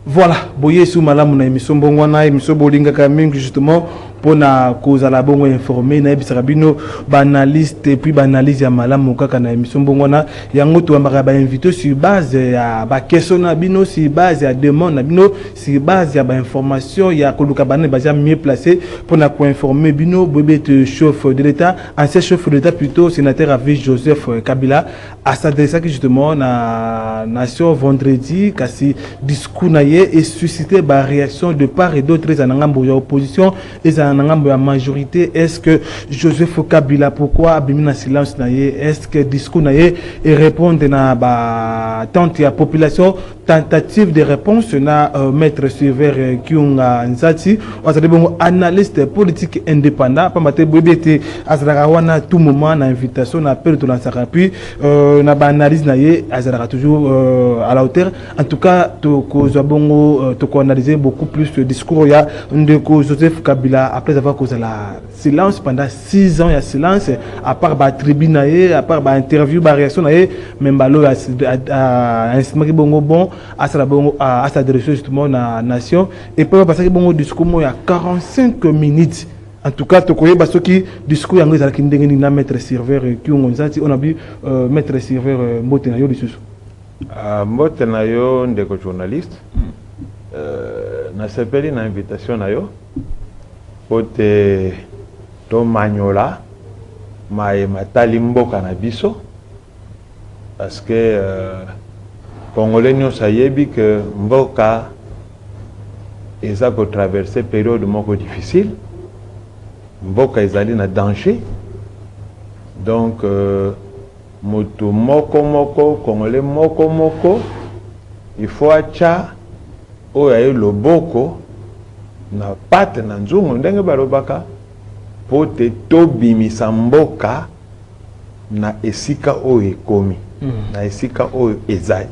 Voilà, boye sous malamu na émission bongwana émission bolinga kaming justement pour na cause à la bongo informé na bisaka bino banaliste et puis banalise ya malamu kaka na émission bongwana yango to ambaka ba invité sur base ya ba question na bino sur base ya demande na bino sur base ya ba information ya koluka bana baza mieux placé pour na ko informer bino bobete chef de l'état ancien chef de l'état plutôt sénateur avec Joseph Kabila à s'adresser justement na nation vendredi kasi discours na et susciter la réaction de part et d'autre les anangambo ya opposition les anangambo ya majorité. Est-ce que Joseph Kabila pourquoi abimina silence na ye, est-ce que discours na ye et répondre na ba tente ya population tentative de réponse na maître Silver Kiunga Nzati on bon analyste politique indépendant pas maté bobete azara wana tout moment na invitation na appel to la puis na ba analyse na ye azara toujours à la hauteur en tout cas to cause bon tu analyser beaucoup plus le discours il y a de Joseph Kabila après avoir causé la silence pendant 6 ans il y a silence à part ba tribune à part ba interview ba réaction même balo à instrument qui bon à s'adresser justement à la nation et puis parce que bon discours il y a 45 minutes en tout cas tu connais parce que discours anglais qui ndengeni na maître serveur qui on a vu maître serveur motenayo lisusu mbote na yo ndeko journaliste nasepeli na invitation na yo pote to manyola maye matali mboka na biso parce que congolais nyonso ayebi que mboka eza ko traverser période moko difficile mboka ezali na danger donc moto moko congolais moko il faut acha oyo loboko na pate na nzungu ndenge balobaka pote tobimisa mboka na esika oyo ekomi na esika oyo ezali.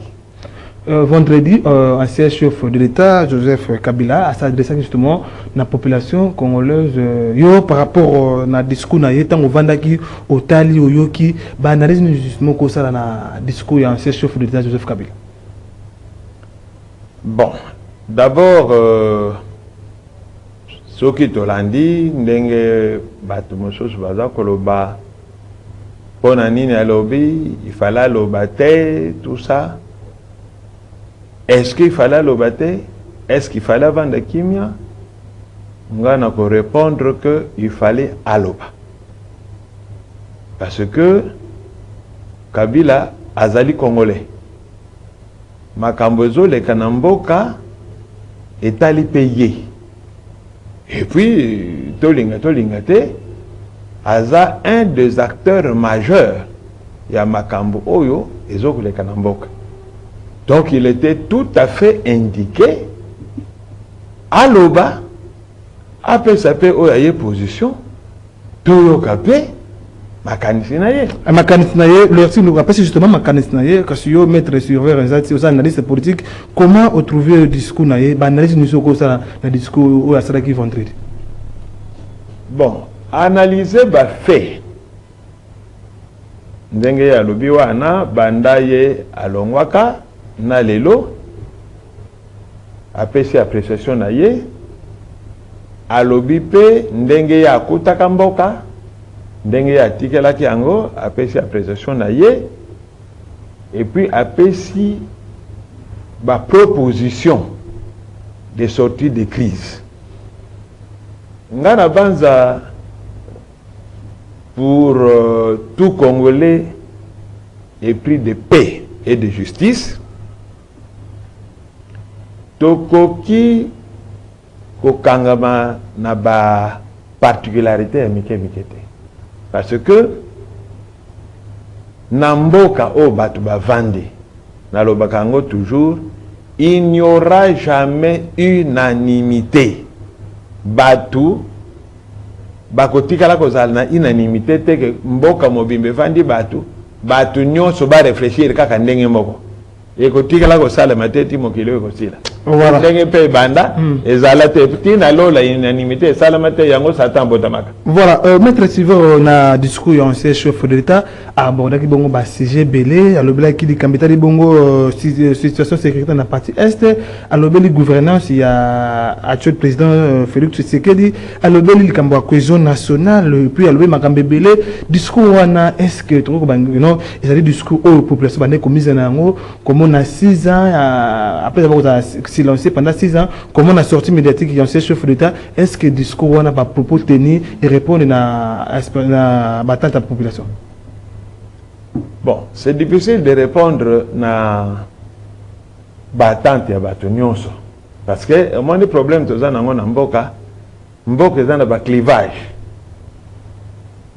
Vendredi, ancien chef de l'État, Joseph Kabila, a s'adressé justement à la population congolaise yo par rapport à discours na yetan au vandaki au tali au yoki banalise justement ko ça na discours ya ancien chef de l'État Joseph Kabila. Bon, d'abord soki tolandi ndenge bato mosusu baza koloba pona nini alobi il fallait lobater tout ça. Est-ce qu'il fallait lobater? Est-ce qu'il fallait vendre kimia? On va répondre qu'il fallait aloba. Parce que Kabila azali congolais. Makambozo le kanamboka est allé payer. Et puis, Tolingate, aza un des acteurs majeurs. Il y a Makambo Oyo et Zoko le kanamboka. Donc il était tout à fait indiqué à l'Oba, après sa paix où il y a position, tout le capé, Makanisinaye. Makanisinaye, merci nous rappelle justement Makanisinaye, parce que maître surveillant aux analystes politiques, comment on trouve le discours naïe, analyse nous sur ça le discours où il sera qui vendredi. Bon, analyser ba fait. Ndenge ya lobi wana bandaye alongwaka na lelo apesi appréciation na ye alobi pe ndenge ya kutaka mboka ndenge ya tikelaki yango apesi appréciation na ye et puis apesi ba proposition de sortie de crise ngana banza pour tout Congolais épris de paix et de justice. Tokoki kokangama na ba particularité ya mikete parce que namboka o batu bavandi na lobaka ngo toujours il n'y aura jamais unanimité batu bakotikala kozala na unanimité te ke mboka mobimbe vandi batu nyonso ba réfléchir kaka ndenge moko ekotikala kosala mateti mokili ekosila Voilà. Ndenge pe banda ezala te tina lola unanimité salamate yango satan botamaka. Voilà, maître Silver na discours ya ancien chef de l'État abordaki bongo ba CG belé alobela ki di kambeta di bongo situation sécurité na partie est alobeli gouvernance ya actuel président Félix Tshisekedi alobeli likambo ya cohésion nationale puis alobeli makambe belé discours wana est-ce que toko bangi non ezali discours au population bande komise na yango comme on a 6 ans après avoir silencé pendant 6 ans comment on a sorti médiatique ya ancien chef de l'État est-ce que discours wana ba propos tenir et répondre na battante à la population? Bon, c'est difficile de répondre na battante à batonyonso parce que moi le problème tous en ngona mboka ezana ba clivage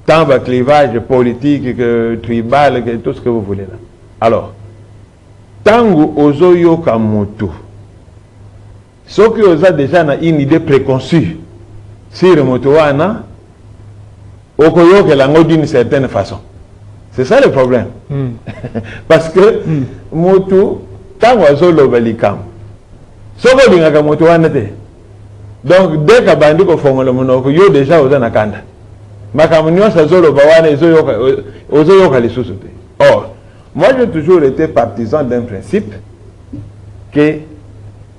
tant ba clivage politique que tribal que tout ce que vous voulez là. Alors tango ozoyo kamutu soki oza déjà na une idée préconçue sur moto wana okoyokela ngo d'une certaine façon. C'est ça le problème. Parce que moto tango azoloba likambo soko lingaka moto wana te. Donc dès que bandi ko fongola monoko yo déjà oza na kanda makambo nyonso azoloba wana ozoyoka lisusu te. Or moi j'ai toujours été partisan d'un principe que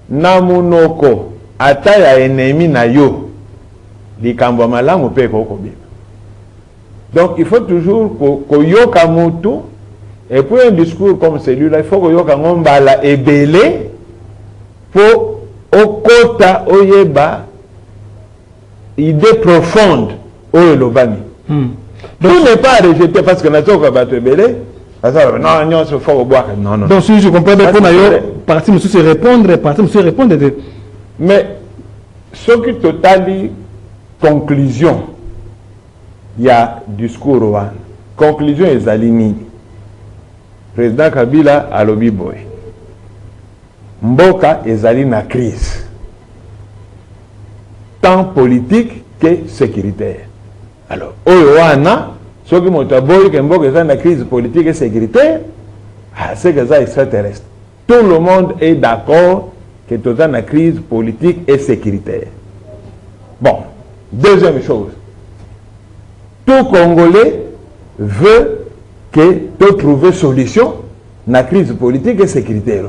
namunoko ata ya ennemi na yo likambo malamu pe ko biba. Donc il faut toujours koyoka mutu et pour un discours comme celui-là il faut koyoka ngombala ebele pour okota oyeba idée profonde oyo lobani. Tout n'est pas rejeté parce que nazoka bato ebele. Non, non, il faut boire. Non, non. Donc si je comprends bien qu'on a parti monsieur se répondre, parti monsieur répondre. Mais ce qui totali conclusion il y a discours one. Conclusion est alignée. Président Kabila a lobby boy. Mboka est allé na crise. Tant politique que sécuritaire. Alors, Oyoana, ce qui m'a dit que Mboka est dans la crise politique et sécuritaire, c'est que ça extraterrestre. Tout le monde est d'accord que tu es dans la crise politique et sécuritaire. Bon, deuxième chose. Tout Congolais veut que tu trouves solution à la crise politique et sécuritaire.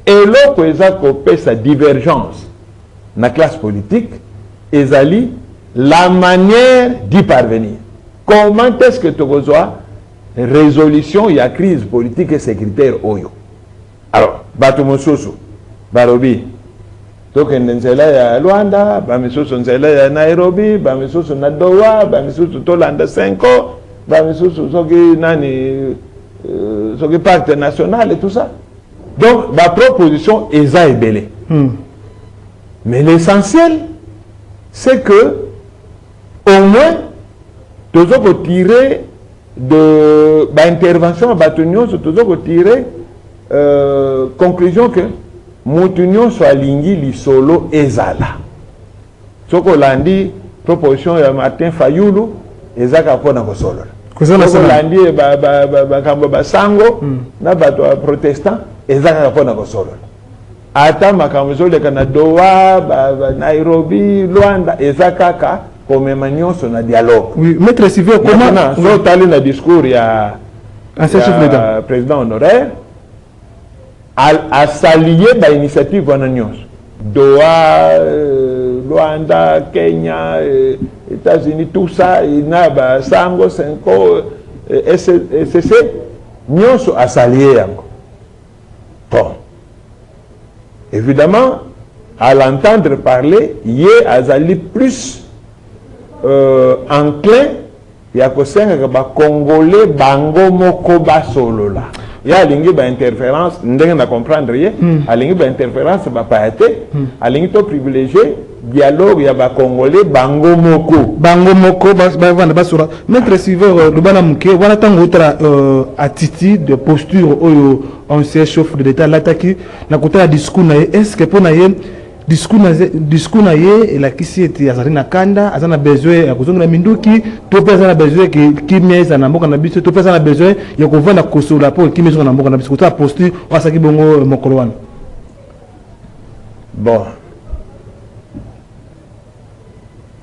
Et là, pour sa divergence dans la classe politique, ezali la manière d'y parvenir. Comment est-ce que tu reçois résolution il y a crise politique et sécuritaire oyo? Alors, Batumososo, Barobi, tokende nzela ya Luanda, bamisusu nzela ya Nairobi, bamisusu na Doha, bamisusu tolanda 5 bamisusu soki nani soki pacte national et tout ça. Donc ma proposition est ebele. Mais l'essentiel c'est que au moins tous autres tirer de l'intervention Batunio, tous autres tirer conclusion que Moutunio soit lingi li solo ezala. Soko landi proposition ya Martin Fayulu ezaka pona ko solo. Soko landi ba kambo basango na bato protestant ezaka pona ko solo. Ata makambo zo le kana Doha Nairobi Luanda ezaka ka comme manionso na dialogue. Oui, maître Sylvain, comment so tali na discours ya président honoraire à s'allier à l'initiative Wananyos. Doha, Luanda, Kenya, États-Unis, tout ça, il y a Sango, Senko, SCC, Nyos à s'allier. Bon. Évidemment, à l'entendre parler, il y a Azali plus enclin, il y a que c'est un Congolais, Bango, Mokoba, Solola. Il y a une interférence, on ne comprendre rien. Il y a une interférence, il y a une privilégié dialogue, il y a un Congolais, Bango Moko. Bango Moko, maître Silver, le Banamouké, voilà tant d'autres attitudes, de posture, ancien chef de l'État, l'attaque, n'a côté à discours, est-ce que pour naïe, discours naïe, et la kisi était Azarina Kanda, Azana besoin, à cause de la Minduki, tout personne a besoin qui met en amour en habitude, tout personne a besoin, il y a qu'on vend la Kosola pour qui met en amour en habitude, à posture, ou à Saki Bongo Mokoloan. Bon.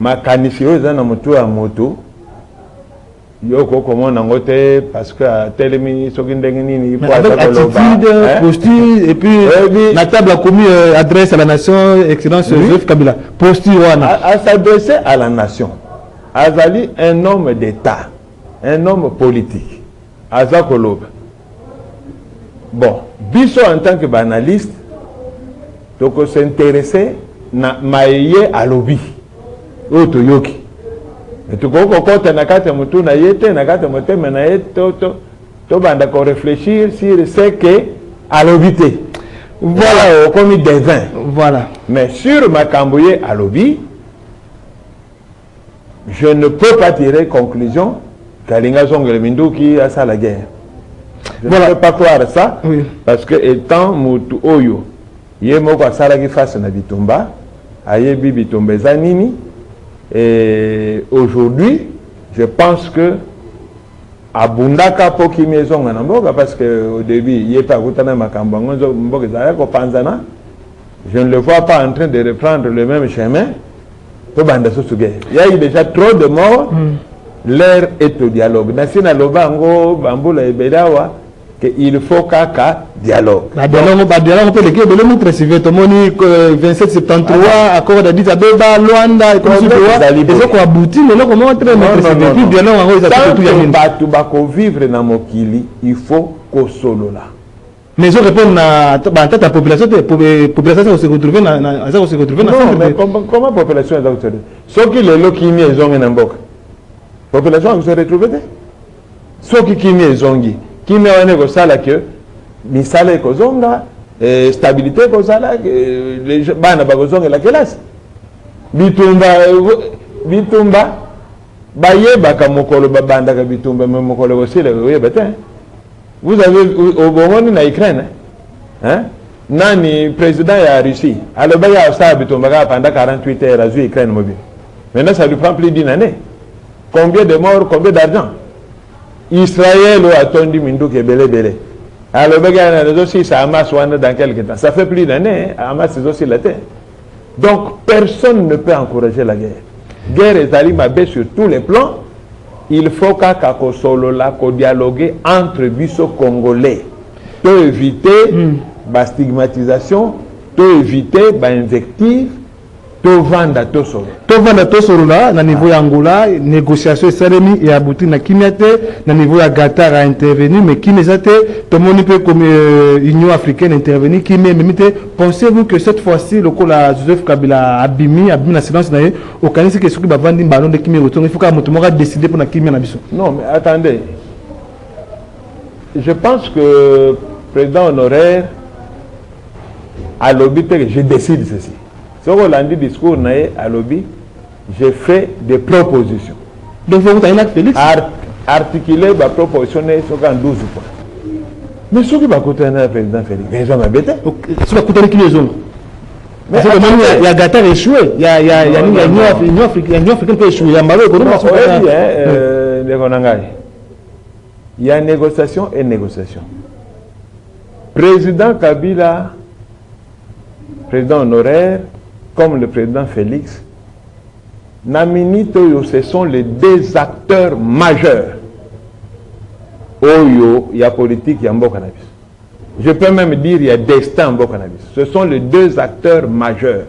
Makanisi oza na moto ya moto. Yoko comment nangote parce que telemi soki ndenge nini pour attitude, posture et puis la table a commis adresse à la nation excellence Joseph Kabila. Posture à s'adresser à la nation. Azali un homme d'État, un homme politique. Azakoloba. Bon, biso en tant que banaliste, donc s'intéresser na maye à lobby. Otoyoki. Et tout le monde na kata mutu na yete na kata mutu na yete to banda ko réfléchir sur ce que à l'obité. Voilà comme des vins. Voilà. Mais sur ma cambouille à lobby, je ne peux pas tirer conclusion qu'Alinga Zongele Minduki a ça la guerre. Je ne peux pas croire ça parce que étant mutu oyo yemo kwa sala ki face na bitumba ayebi bitumba zanini. Et aujourd'hui, je pense que à Bundaka Poki Maison parce que au début, il n'y a pas je ne le vois pas en train de reprendre le même chemin. Il y a eu déjà trop de morts. L'air est au dialogue. Il faut qu'à dialogue. Dialogue peut le montrer si vous 2773 accord d'Addis Abeba, Luanda et comme ça. Et ça quoi abouti mais là comment montrer mais dialogue tant que vivre dans mokili, il faut qu'on solo là. Mais je réponds à la population se retrouver dans ça se retrouver dans. Non mais comment population est là? Ceux qui les lo qui mis zongi na mboka. Population se retrouver. Ceux qui mis zongi qui me wane ko sala que misala ko zonga stabilité ko sala les bana ba ko zonga la classe bitumba baye baka mokolo babanda ka bitumba me mokolo ko sila ko yebata. Vous avez au Burundi na Ukraine hein nani président ya Russie alors ba ya sa bitumba ka pendant 48 heures à Ukraine mobile. Maintenant ça lui prend plus d'une année. Combien de morts, combien d'argent? Israël a attendu Mindouk et Belé. Alors, Hamas dans quelques temps. Ça fait plus d'années, Hamas est aussi la terre. Donc, personne ne peut encourager la guerre. Guerre est allée sur tous les plans. Il faut qu'à dialoguer entre biso congolais. Pour éviter la stigmatisation, pour éviter l'invective. Tovanda tosolo là na niveau ya Angola négociation salemi et abouti na Kimiate na niveau ya Qatar a intervenu mais qui n'est pas tomoni peu comme Union africaine intervenir qui même pensez-vous que cette fois-ci le la Joseph Kabila abimi na silence na au kanisi que ce qui va vendre ballon de Kimi retourne il faut que moto mora décider pour na Kimi na biso. Non mais attendez. Je pense que président honoraire a lobby que je décide ceci. Si on a dit discours à lobby, j'ai fait des propositions. Donc vous avez Félix articuler ma proposition sur 12 points. Mais ce qui va coûter un président Félix, mais ça m'a bêté. Ça va coûter qui les autres? Parce que même il y a Qatar échoué, il y a Union africaine peut échouer, il y a Maroc, il y a négociation et négociation. Président Kabila, président honoraire, comme le président Félix, Namini Toyo, ce sont les deux acteurs majeurs. Oyo, il y a politique, il y a Mbokanavis. Je peux même dire il y a destin Mbokanavis. Ce sont les deux acteurs majeurs.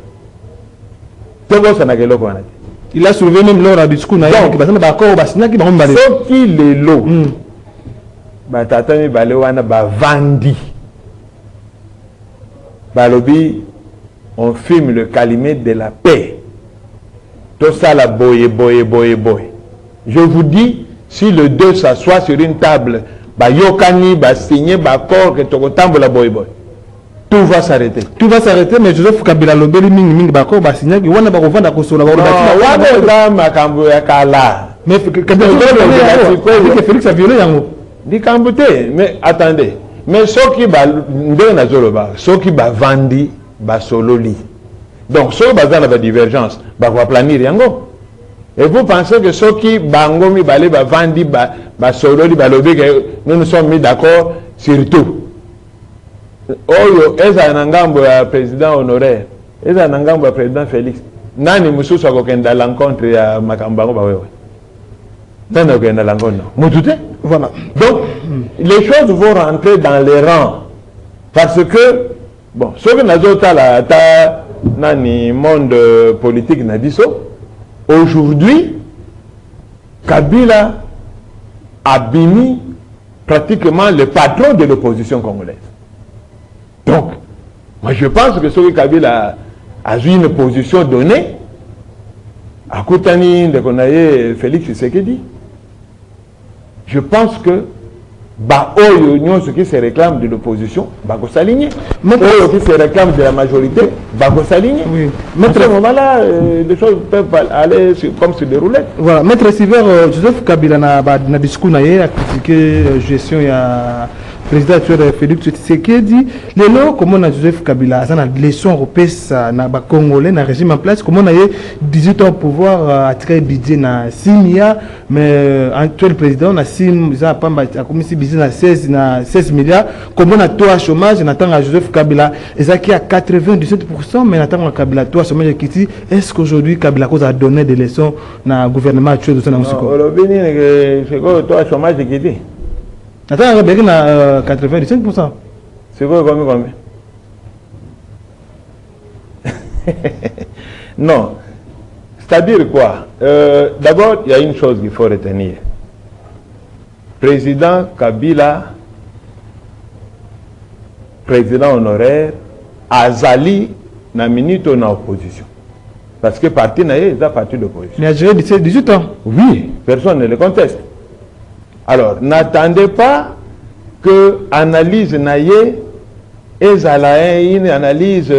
Il a soulevé même lors du discours. Donc, ce qui les lots, Batatami Balewana Bavandi, Balobi, on filme le calumet de la paix. Tout ça, la boye. Je vous dis, si les deux s'assoient sur une table, Yokani, signer, accord, que la boye. Tout va s'arrêter. Tout va s'arrêter, mais Joseph Kabila Lobeli Ming Bako, signer, il va revendre Kosola. Mais Félix a violé Yango. Dit Kambouté, mais attendez. Mais ceux qui vendent, sololi. Donc, ceux qui ont la divergence, va planir yango. Et vous pensez que ceux qui bangomi balé vandi sololi nous nous sommes mis d'accord sur tout. Oyo eza nangambo ya président honoraire. Et ça le président Félix. Nani mususu akokenda l'encontre ya makambango ba wewe. Nani akokenda l'encontre. Mutute? Voilà. Donc les choses vont rentrer dans les rangs parce que bon, ce que nazota la ta nani monde politique na biso aujourd'hui Kabila a bini pratiquement le patron de l'opposition congolaise. Donc moi je pense que ce que Kabila a eu une position donnée à Koutani de Konaye Félix Tshisekedi. Je pense que ce qui se réclame de l'opposition va s'aligner. Ce qui se réclame de la majorité va s'aligner. Oui. À ce moment-là, les choses peuvent aller comme se dérouler. Voilà. Maître Silver, Joseph Kabila na discours a critiqué la gestion du président actuel Félix Tshisekedi. Lelo, comment on a Joseph Kabila, ça a leçon européenne na ba Congolais, na régime en place, comment on a 18 ans au pouvoir attirer budget na 6 milliards, mais actuel président na 6 ça pas a commis budget na 16 milliards. Comment on a taux à chômage, on attend à Joseph Kabila, et ça qui a 97%, mais on attend à Kabila taux à chômage qui dit est-ce qu'aujourd'hui Kabila a donné des leçons na gouvernement actuel de son Musiko? C'est quoi le taux à chômage qui dit? Attends, on a 95%. C'est quoi combien? Non. C'est-à-dire quoi? D'abord, il y a une chose qu'il faut retenir. Président Kabila, président honoraire, Azali, na minute en opposition. Parce que parti naïe, c'est un parti d'opposition. Il a géré 18 ans. Oui, personne ne le conteste. Alors, n'attendez pas que l'analyse naïe et une analyse,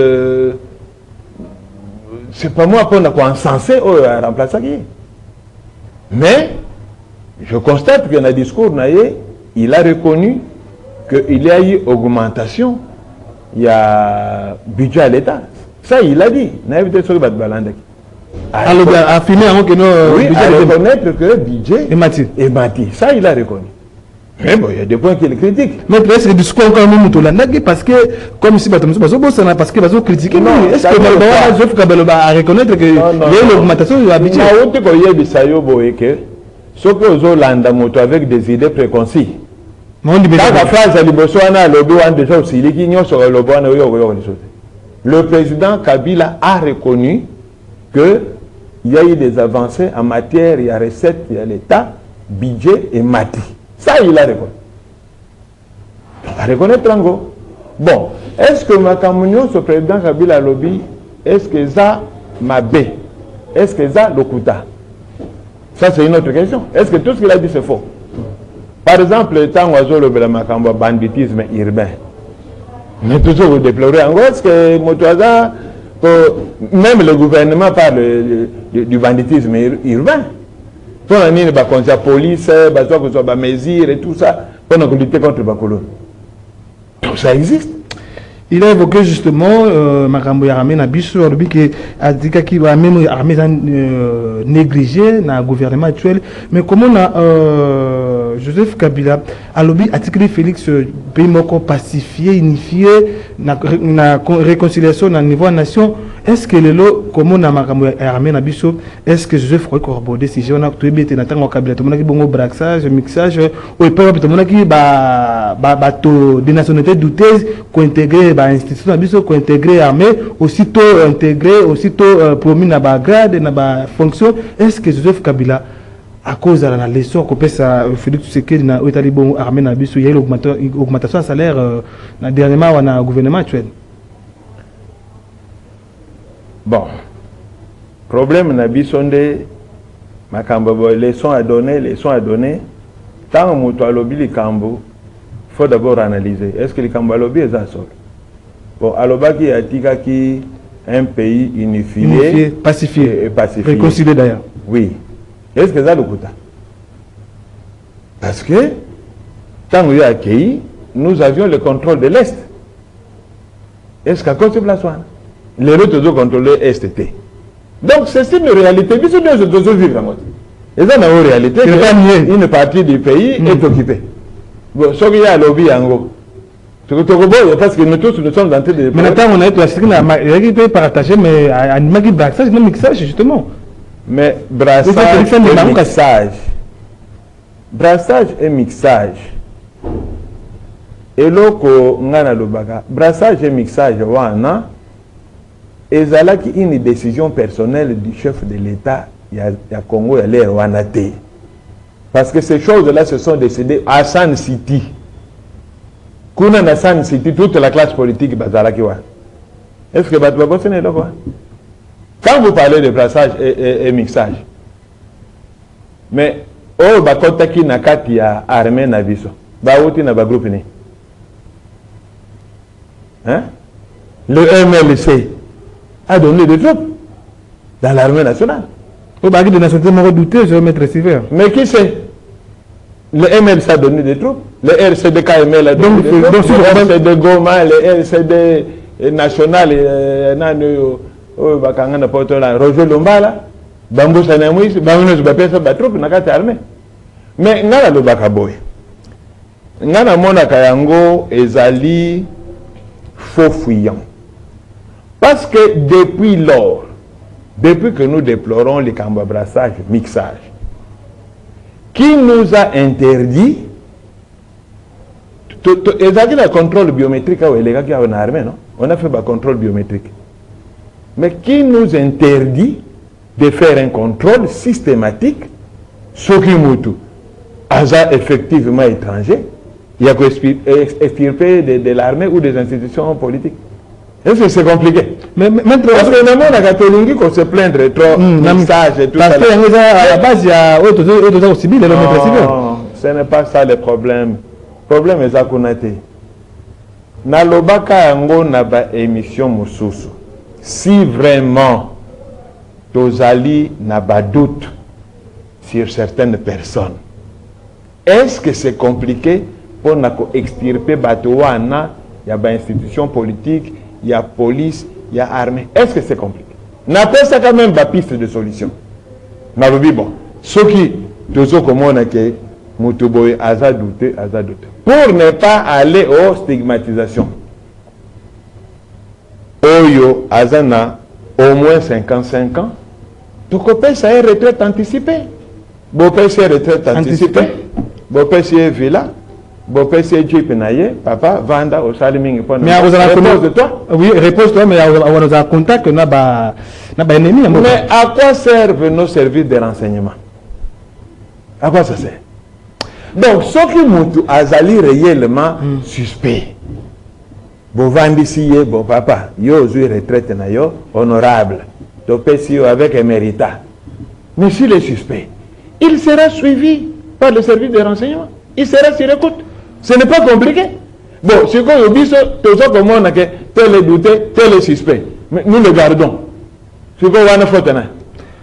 c'est pas moi qu'on a encensé ou remplacé. Mais, je constate que dans le discours naïe, il a reconnu qu'il y a eu augmentation, il y a budget à l'État. Ça, il a dit. Alors, affirmer que nos oui, à reconnaître que le budget est bâti. Ça, il a reconnu. Mais bon, il y a des points qu'il critique. Mais est-ce que le discours encore nous parce que, comme ici, parce que vous critiquez, est-ce que Joseph Kabila a reconnaître qu'il y a une augmentation du budget? Ce que vous avez avec des idées préconçues. La phrase le président Kabila a reconnu qu'il y a eu des avancées en matière, il y a recettes, il y a l'État, budget et mati. Ça, il a reconnu. À reconnaître Trango. Bon, est-ce que ma communion, ce président Kabila lobby, est-ce que ça m'a bé? Est-ce que ça l'okuta? Ça, c'est une autre question. Est-ce que tout ce qu'il a dit, c'est faux? Par exemple, le temps oiseau le banditisme urbain. Mais toujours vous déplorez en gros, est-ce que Motoaza, même le gouvernement parle du banditisme urbain. Pour la police, la mesure et tout ça, pour lutter contre la colonne. Donc ça existe. Il a évoqué justement Makambo Yarame Nabiso, qui a dit qu'il va même négligé dans le gouvernement actuel. Mais comment on a Joseph Kabila a lobby article Félix pays moko pacifié, unifié, na réconciliation au niveau de la nation. Est-ce que le lot comment on a Makambo Yarame Nabiso, est-ce que Joseph croit corroborer si j'ai on a tout bien été n'attend au Kabila, tout le monde qui bon braxage, mixage, ou pas tout le monde qui des nationalités douteuses qui intégrer institution biso ko intégrer armée aussitôt intégré aussitôt promis na ba grade na ba fonction. Est-ce que Joseph Kabila à cause de la leçon que pesa Félix Tshisekedi na Itali bon armée na biso il y a une augmentation de salaire na dernièrement na gouvernement actuel? Bon, problème na biso nde makambo leçon à donner tant moto alobi likambo faut d'abord analyser est-ce que likambo alobi est ça seul. Bon, alobaki y a un pays unifié, pacifié, et pacifié. Réconcilié d'ailleurs. Oui. Est-ce que ça le coûte? Parce que, tant qu'il y a accueilli, nous avions le contrôle de l'Est. Est-ce qu'à cause de la soine, les autres ont contrôlé l'Est. Donc, c'est une réalité. Mais c'est une chose vivre en mode. Et ça, c'est une réalité. Une partie du pays est occupée. Bon, ce qu'il y a lobby en gros. Parce que nous tous, nous sommes en train de... Mais maintenant, on a été classique, partager, mais à Magui brassage, non mixage, justement. Mais brassage et mixage. Brassage et mixage. Et là, brassage et mixage, et ça une décision personnelle du chef de l'État, il y a Congo, il y a Rwandais. Parce que ces choses-là se sont décidées à San City. Kuna na San City, toute la classe politique bazalakiwa. Est-ce que Batouabo c'est là quoi? Quand vous parlez de brassage et mixage, mais oh bakotaki na kati ya armée na biso, bauti na ba groupe ni. Hein? Le MLC a donné des troupes dans l'armée nationale. Au bagage de nationalité, m'ont redouté, je vais mettre sévère. Mais qui c'est? Le MLC a donné des troupes, le RCD-KML a donné des troupes, le RCD Goma, le RCD national, Roger Lombala, Bambou Sanamouis, Bambou Bapesa Batroupe, Nakata armée. Mais Nala Lobakaboy, Nana Mona Kayango, Ezali, faux fuyant. Parce que depuis lors, depuis que nous déplorons les cambabrassages, mixage, qui nous a interdit le contrôle biométrique en armée, non? On a fait un contrôle biométrique. Mais qui nous interdit de faire un contrôle systématique sur qui Moutou, hasard effectivement étranger, il y a extirper de l'armée ou des institutions politiques. Est-ce que c'est compliqué? Mais parce que nous avons catholique qu'on se plaindre trop, message et tout ça. Parce qu'à la base, il y a autre civil, non, ce n'est pas ça le problème. Le problème est qu'on a été. Nalobaka yango na ba émission mususu. Si vraiment tozali na ba doute sur certaines personnes, est-ce que c'est compliqué pour extirper batoana, il y a ba institution politique, il y a police, il y a armée. Est-ce que c'est compliqué? N'a pas ça quand même la piste de solution. N'a bon. Ce qui, toujours comme on a que Moutouboy a douté. Pour ne pas aller aux stigmatisations. Oyo Azana, au moins 55 ans, tu peux ça une retraite anticipée. Bopé c'est retraite anticipée. Bopé c'est villa. Bopé c'est Jeep naïe, papa, Vanda au Saliming. Mais repose de toi. Oui, repose-toi, mais on nous a contact que n'a pas ennemi. Mais à quoi servent nos services de renseignement? À quoi ça sert? Donc, ce qui montre Azali réellement suspect. Bon, Vandisi, bon papa, yo suis retraite na yo, honorable. Topé si avec un mérita. Mais s'il est suspect, il sera suivi par le service de renseignement. Il sera sur écoute. Ce n'est pas compliqué. Bon, ce qu'on dit, tout ça comme on a que tel est douté, tel est suspect. Mais nous le gardons. Ce qu'on va faire.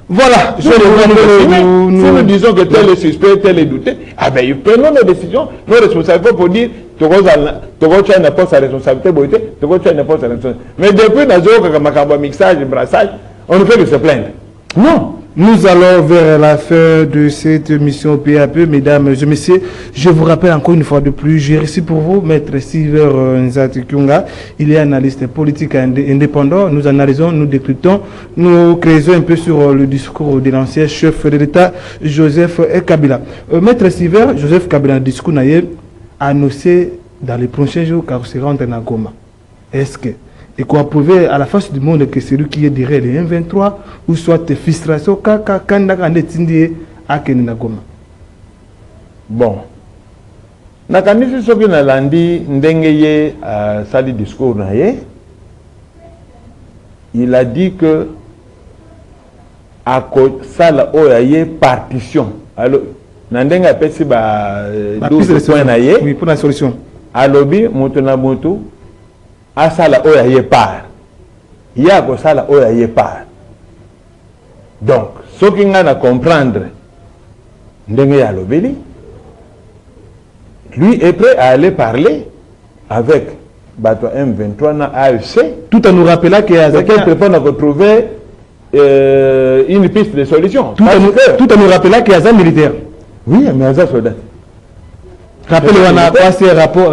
Voilà. Si nous disons que tel est suspect, tel est douté, ah ben prenons nos décisions, nos responsabilités pour dire tu n'as pas sa responsabilité, tu n'as pas sa responsabilité. Mais depuis dans mixage, brassage, on ne fait que se plaindre. Non. Nous allons vers la fin de cette émission peu à peu, mesdames et messieurs. Je vous rappelle encore une fois de plus, j'ai reçu pour vous Maître Silver Nzati Kyunga. Il est analyste politique indépendant. Nous analysons, nous décryptons, nous créons un peu sur le discours de l'ancien chef de l'État, Joseph Kabila. Maître Silver, Joseph Kabila, le discours a annoncé dans les prochains jours car il sera en Goma. Est-ce que et qu'on a prouvé à la face du monde que celui qui est derrière les 1-23 ou soit tes frustrations quand bon nakanisi soki nalandi ndenge ye sali discours na ye, il a dit que à sala oya ye partition alors na ndenge apesi ba 12 points na ye oui pour la solution alobi mutu na mutu asala oya ye part ya ko sala oya ye part. Donc ce qui nga na comprendre ndenge ya lobeli, lui est prêt à aller parler avec Bato M23 na AFC tout en nous rappelant qu'il y a quelqu'un à retrouver une piste de solution tout en nous rappelant qu'il y a un militaire. Oui, mais un soldat. Rappelez-moi quoi c'est rapport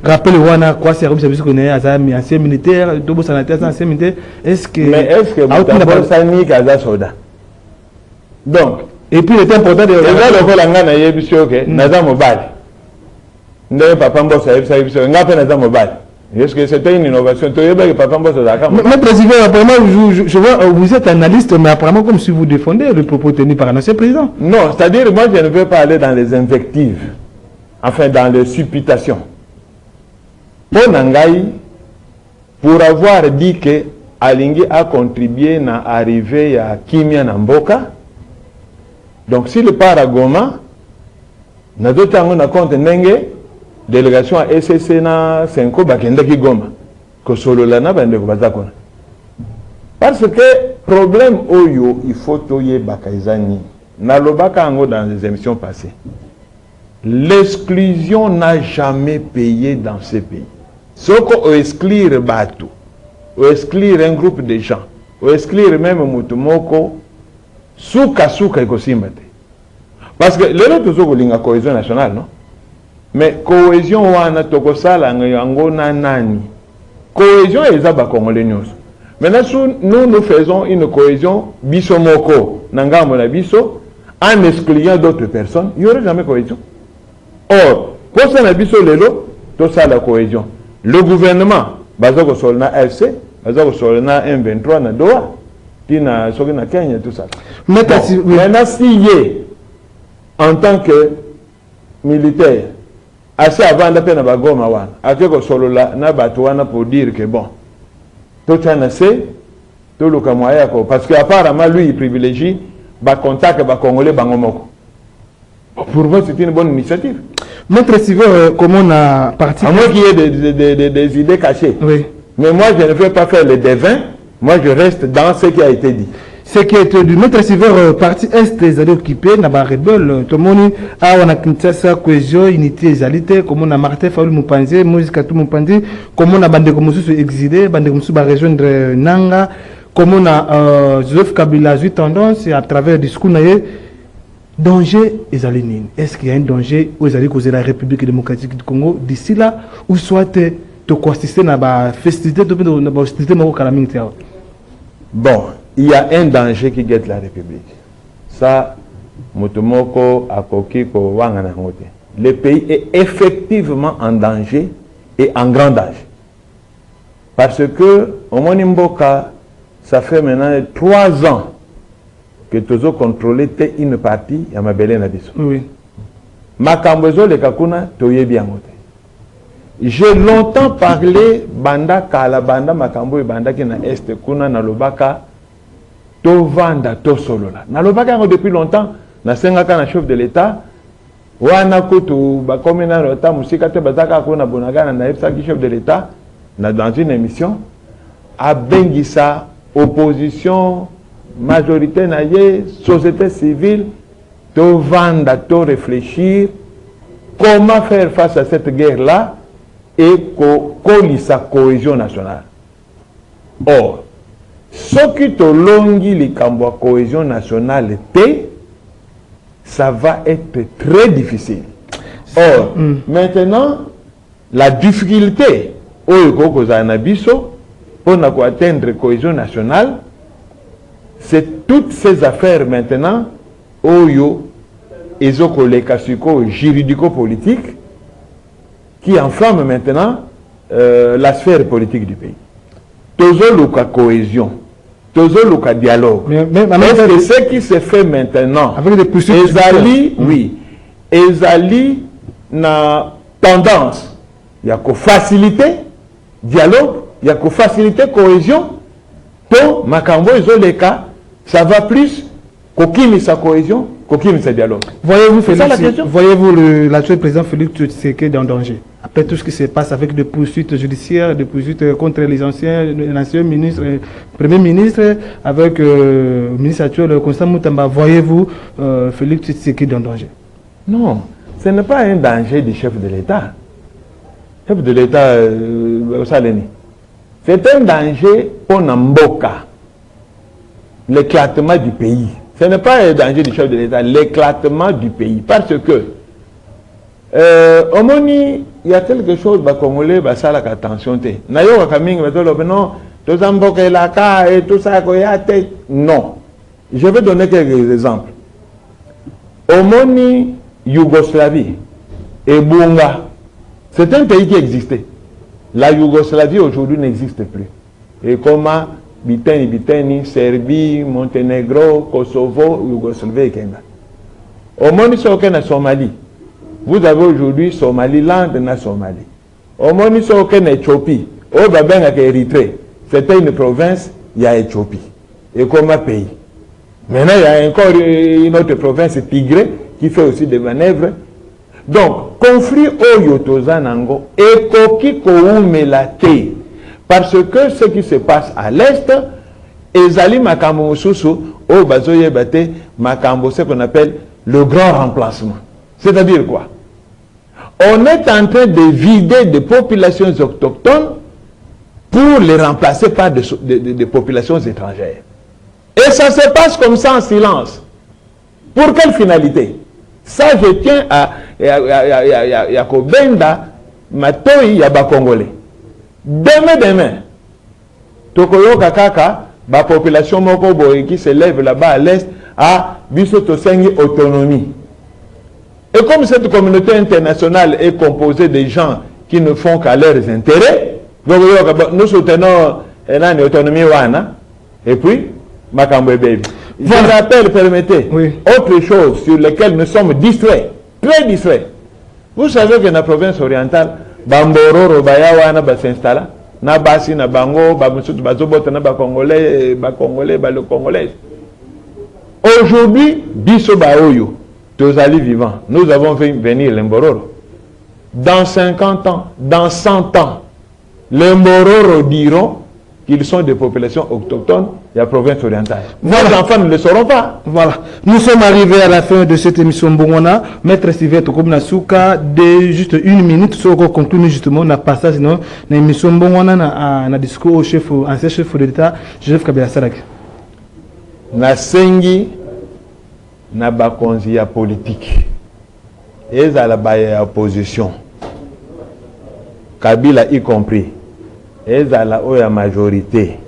rappelez-moi quoi c'est comme ça qu'on est ancien militaire double sanitaire ancien militaire est-ce que Mutambo Sani kaza soda donc et puis il est important de le vola ngana yebisio ke naza mobile ndé papa mbosa yebisio ngape naza mobile. Est-ce que c'était une innovation? Mais président, apparemment, je vois, vous êtes analyste, mais apparemment, comme si vous défendez le propos tenu par un ancien président. Non, c'est-à-dire, moi, je ne veux pas aller dans les invectives, enfin, dans les supputations. Pour Nangaï, pour avoir dit que Alingi a contribué à l'arrivée à Kimia Namboka, donc, si le part à Goma, n'a d'autres compte Nenge, délégation à SSC na Senko bakendaki Goma ko solo la na bande ko bazakona parce que problème oyo il faut toye bakaizani na lobaka ngo dans les émissions passées, l'exclusion n'a jamais payé dans ces pays. Soko exclure batu, exclure un groupe de gens, exclure même mutumoko suka ikosimba te parce que lelo tozo kolinga cohésion nationale, non? Mais cohésion wana tokosala yango na nani? Cohésion eza ba congolais nyonso. Maintenant nous faisons une cohésion bisomoko nangamo na biso en excluant d'autres personnes, il n'y aurait jamais cohésion. Or, pour ça na biso lelo to ça la cohésion. Le gouvernement bazako solna FC, bazako solna M23 na Doha, tina soki na Kenya tout ça. Maintenant si en tant que militaire assez avant de faire un Goma wan, avec solo la na batouana pour dire que bon, tout ça n'a c'est tout le camoya parce qu'apparemment lui il privilégie ba contact ba congolais bangomoko. Pour moi c'est une bonne initiative. Maître Silver, comment on a parti? À moins qu'il y ait des idées cachées. Oui. Mais moi je ne veux pas faire le devin, moi je reste dans ce qui a été dit. Ce qui est du Maître Silver, parti Est des alliés occupés, n'a pas rebelle, tout le monde a on a Kinshasa, cohésion, unité, égalité, comme on a Martin Faoul Moupanze, Moïse Katou Moupanze, comme on a Bande Komosu exilé, Bande Komosu va rejoindre Nanga, comme on a Joseph Kabila, 8 tendances, et à travers le discours, danger et alénine. Est-ce qu'il y a un danger aux alliés causer la République démocratique du Congo d'ici là, ou soit te consister dans la festivité, dans la festivité calamité? Bon. Il y a un danger qui guette la République. Ça, Mutumoko, Akokiko, Wanganangote. Le pays est effectivement en danger et en grand danger. Parce que, au Monimboka, ça fait maintenant 3 ans que Tozo contrôlait une partie à Mabele Nabiso. Oui. Makambozo le Kakuna, Toye Biangote. J'ai longtemps parlé, Banda Kala, Banda Makambo et Banda qui na Est, Kuna, Nalobaka, Tovanda Tosolola. Nalobaka depuis longtemps, na sengaka na chef de l'État, wana kutu bakomena lota musika te bazaka ko na bonagana na chef de l'État dans une émission a bengisa opposition majorité na ye société civile Tovanda to réfléchir comment faire face à cette guerre là et sa cohésion nationale. Or ce qui te longi les cambois cohésion nationale ça va être très difficile. Or, maintenant, la difficulté pour atteindre la cohésion nationale, c'est toutes ces affaires maintenant juridico-politiques qui enflamment maintenant la sphère politique du pays. Toujours la cohésion. Toujours le dialogue. Mais ce qui se fait maintenant, avec des Ezali na tendance, il y a que faciliter dialogue, il y a que faciliter cohésion. Pour Makambo Ezoleka, ça va plus qu'aucune sa cohésion, qu'aucune sa dialogue. Voyez-vous l'actuel président Félix Tshisekedi en danger? Après tout ce qui se passe avec des poursuites judiciaires, des poursuites contre les anciens ministres, premiers ministres, avec le ministre actuel Constant Moutamba, voyez-vous Félix Tshisekedi en danger? Non, ce n'est pas un danger du chef de l'État. Chef de l'État, c'est un danger pour Namboka, l'éclatement du pays. Ce n'est pas un danger du chef de l'État, l'éclatement du pays. Parce que Omoni, il y a quelque chose, bah, congolais, bah, ça, la attention, te. Nayo, kaming, non, tout ça, la ka, et tout ça, non. Je vais donner quelques exemples. Omoni, Yougoslavie, et Bunga, c'est un pays qui existait. La Yougoslavie, aujourd'hui, n'existe plus. Et comment, Biteni, Serbie, Monténégro, Kosovo, Yougoslavie, Kenya. Omoni, c'est aucun Somalie. Vous avez aujourd'hui Somaliland et la Somalie. Au moins, nous sommes en Éthiopie. Au Babin avec Érythrée. C'était une province, il y a Éthiopie. Et comme un pays. Maintenant, il y a encore une autre province, Tigré, qui fait aussi des manœuvres. Donc, conflit au Yotozanango, et Koki Koumelate. Parce que ce qui se passe à l'Est, Ezali Makambo Susu, au Bazoye Bate, Makambo, ce qu'on appelle le grand remplacement. C'est-à-dire quoi? On est en train de vider des populations autochtones pour les remplacer par des populations étrangères. Et ça se passe comme ça en silence. Pour quelle finalité? Ça, je tiens à Kobenda, Matoi, Yaba Congolais. Demain, Tokoyo Kakaka, la population Mokobo qui se lève là-bas à l'est, a Bisotosengi autonomie. Et comme cette communauté internationale est composée de gens qui ne font qu'à leurs intérêts, nous soutenons l'autonomie wana, et puis, Makambo Baby. Je rappelle, permettez, autre chose sur laquelle nous sommes distraits, très distraits. Vous savez que dans la province orientale, Bamboro, Robaya wana va s'installer, na basi, na bango, bamusutu, bazobota, na Congolais, le Congolais. Aujourd'hui, biso baoyo. Tozali vivants. Nous avons fait venir les Mbororo. Dans 50 ans, dans 100 ans, les Mbororo diront qu'ils sont des populations autochtones de la province orientale. Voilà. Nos enfants ne le sauront pas. Voilà. Nous sommes arrivés à la fin de cette émission Mbongwana. Maître Sylvain Tokobina Souka, de juste une minute, sur le conclure justement na passage dans l'émission Mbongwana na discours au chef, ancien chef de l'État, Joseph Kabila Saraki. Na sengi na bakonzi ya politique ezala ba ya opposition Kabila y compris ezala o ya majorité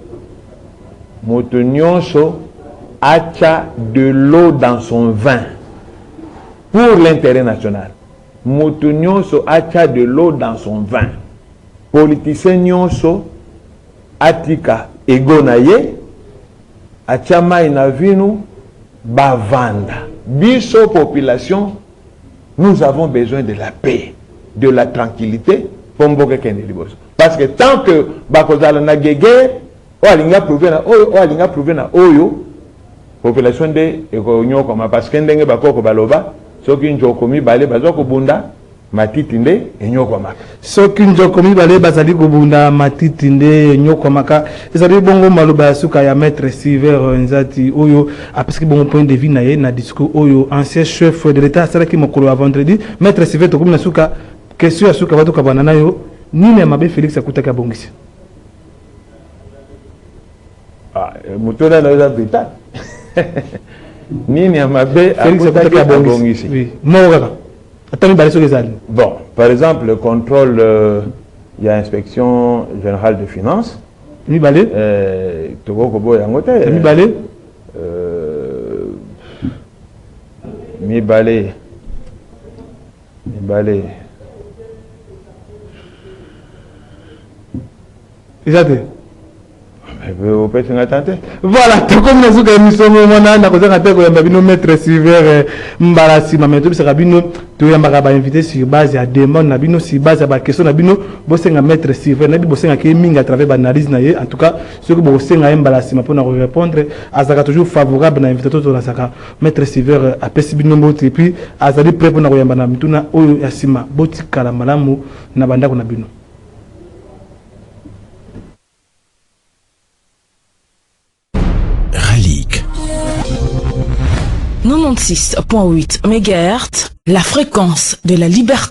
moto nyonso acha de l'eau dans son vin pour l'intérêt national. Moto nyonso acha de l'eau dans son vin. Politicien nyonso atika ego na ye acha mai na vinu bavanda. Biso population, nous avons besoin de la paix, de la tranquillité pour mboka kende liboso. Parce que tant que bakozala na gege, o alinga prouver na oyo population de ekonyo koma parce que ndenge bakoko baloba soki njoko mibale bazoko bunda matiti nde enyoko maka. Soki njoko mibale bazali kobunda matiti nde enyoko maka. Ezali bongo maloba suka ya maître Silver Nzati oyo apeski bongo point de vue na ye na discours oyo ancien chef de l'État salaki mokolo vendredi. Maître Silver Tokobina Souka question ya suka bato kabana nayo nini ya mabe Félix akutaka bongisi. Mutona na za bita. Nini ya mabe akutaka bongisi. Oui. Mokaka. Bon, par exemple, le contrôle, il y a l'inspection générale des finances. Mibale. Mibale. Mibale. Exactement. Voilà, comme nous avons émission na kozanga te koyamba bino maître Silver Mbarasi mameto bisaka bino toyamba ba invité sur base ya demande na bino sur base ya ba question na bino bosenga maître Silver na bi bosenga ke minga à travers ba analyse na ye en tout cas ce que bosenga Mbarasi mapona ko répondre azaka toujours favorable na invité to na saka maître Silver apesi bino mbote et puis azali prêt pour na koyamba na mituna oyo ya sima boti kala malamu na bandako na bino. Ralique 96.8 MHz, la fréquence de la liberté.